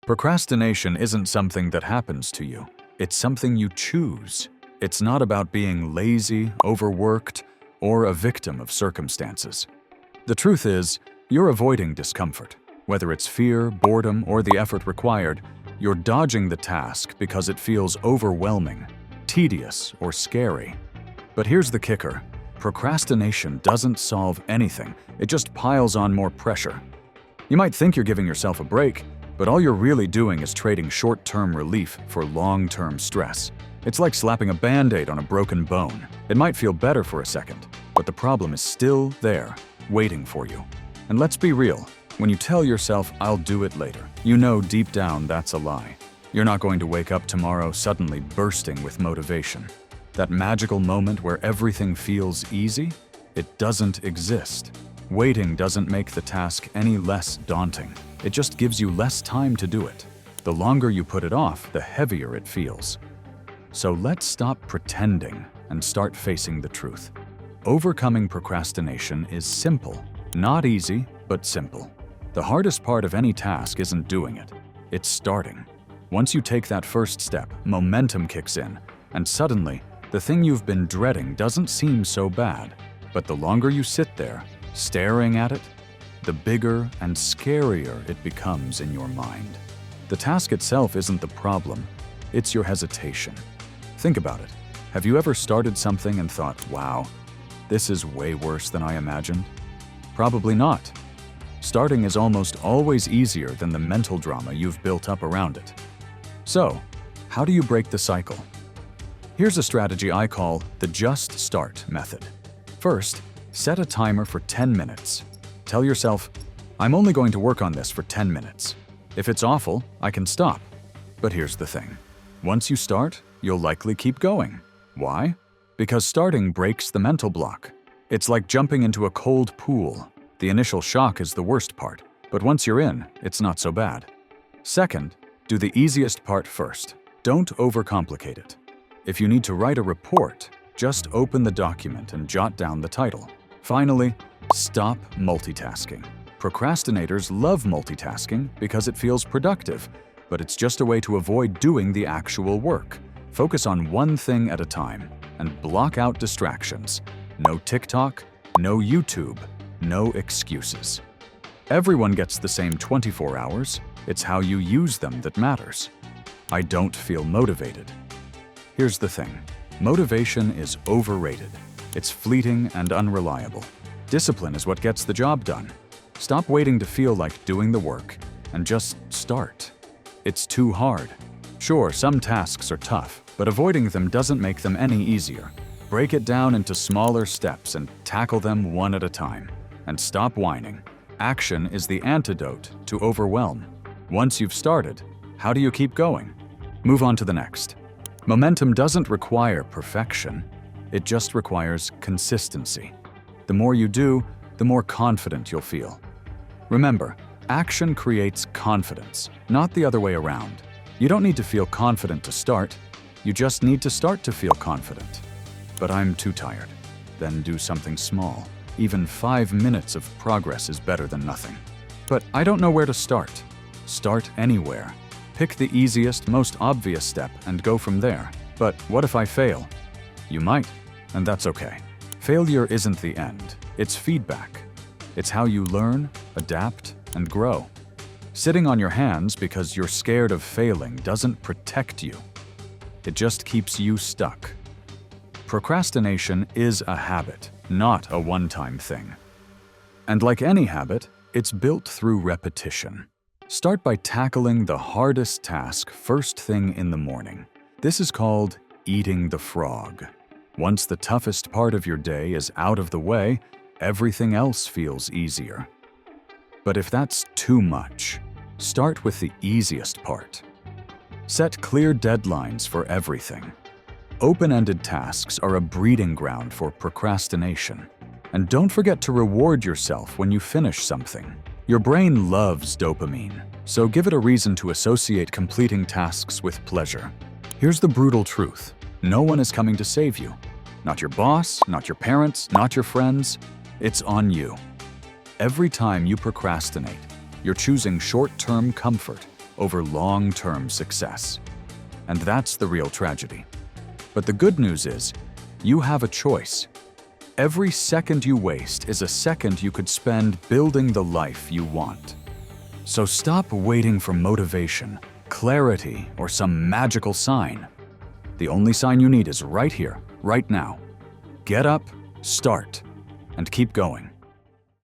Procrastination isn't something that happens to you. It's something you choose. It's not about being lazy, overworked, or a victim of circumstances. The truth is, you're avoiding discomfort. Whether it's fear, boredom, or the effort required, you're dodging the task because it feels overwhelming, tedious, or scary. But here's the kicker. Procrastination doesn't solve anything. It just piles on more pressure. You might think you're giving yourself a break, but all you're really doing is trading short-term relief for long-term stress. It's like slapping a Band-Aid on a broken bone. It might feel better for a second, but the problem is still there, waiting for you. And let's be real, when you tell yourself, "I'll do it later," you know deep down that's a lie. You're not going to wake up tomorrow suddenly bursting with motivation. That magical moment where everything feels easy? It doesn't exist. Waiting doesn't make the task any less daunting. It just gives you less time to do it. The longer you put it off, the heavier it feels. So let's stop pretending and start facing the truth. Overcoming procrastination is simple. Not easy, but simple. The hardest part of any task isn't doing it. It's starting. Once you take that first step, momentum kicks in, and suddenly, the thing you've been dreading doesn't seem so bad. But the longer you sit there, staring at it, the bigger and scarier it becomes in your mind. The task itself isn't the problem, it's your hesitation. Think about it. Have you ever started something and thought, "Wow, this is way worse than I imagined"? Probably not. Starting is almost always easier than the mental drama you've built up around it. So, how do you break the cycle? Here's a strategy I call the just start method. First, set a timer for 10 minutes. Tell yourself, "I'm only going to work on this for 10 minutes. If it's awful, I can stop." But here's the thing. Once you start, you'll likely keep going. Why? Because starting breaks the mental block. It's like jumping into a cold pool. The initial shock is the worst part, but once you're in, it's not so bad. Second, do the easiest part first. Don't overcomplicate it. If you need to write a report, just open the document and jot down the title. Finally, stop multitasking. Procrastinators love multitasking because it feels productive, but it's just a way to avoid doing the actual work. Focus on one thing at a time and block out distractions. No TikTok, no YouTube, no excuses. Everyone gets the same 24 hours. It's how you use them that matters. I don't feel motivated. Here's the thing. Motivation is overrated. It's fleeting and unreliable. Discipline is what gets the job done. Stop waiting to feel like doing the work and just start. It's too hard. Sure, some tasks are tough, but avoiding them doesn't make them any easier. Break it down into smaller steps and tackle them one at a time. And stop whining. Action is the antidote to overwhelm. Once you've started, how do you keep going? Move on to the next. Momentum doesn't require perfection. It just requires consistency. The more you do, the more confident you'll feel. Remember, action creates confidence, not the other way around. You don't need to feel confident to start. You just need to start to feel confident. But I'm too tired. Then do something small. Even 5 minutes of progress is better than nothing. But I don't know where to start. Start anywhere. Pick the easiest, most obvious step and go from there. But what if I fail? You might, and that's okay. Failure isn't the end. It's feedback. It's how you learn, adapt, and grow. Sitting on your hands because you're scared of failing doesn't protect you. It just keeps you stuck. Procrastination is a habit, not a one-time thing. And like any habit, it's built through repetition. Start by tackling the hardest task first thing in the morning. This is called eating the frog. Once the toughest part of your day is out of the way, everything else feels easier. But if that's too much, start with the easiest part. Set clear deadlines for everything. Open-ended tasks are a breeding ground for procrastination. And don't forget to reward yourself when you finish something. Your brain loves dopamine, so give it a reason to associate completing tasks with pleasure. Here's the brutal truth. No one is coming to save you. Not your boss, not your parents, not your friends. It's on you. Every time you procrastinate, you're choosing short-term comfort over long-term success. And that's the real tragedy. But the good news is, you have a choice. Every second you waste is a second you could spend building the life you want. So stop waiting for motivation, clarity, or some magical sign. The only sign you need is right here, right now. Get up, start, and keep going.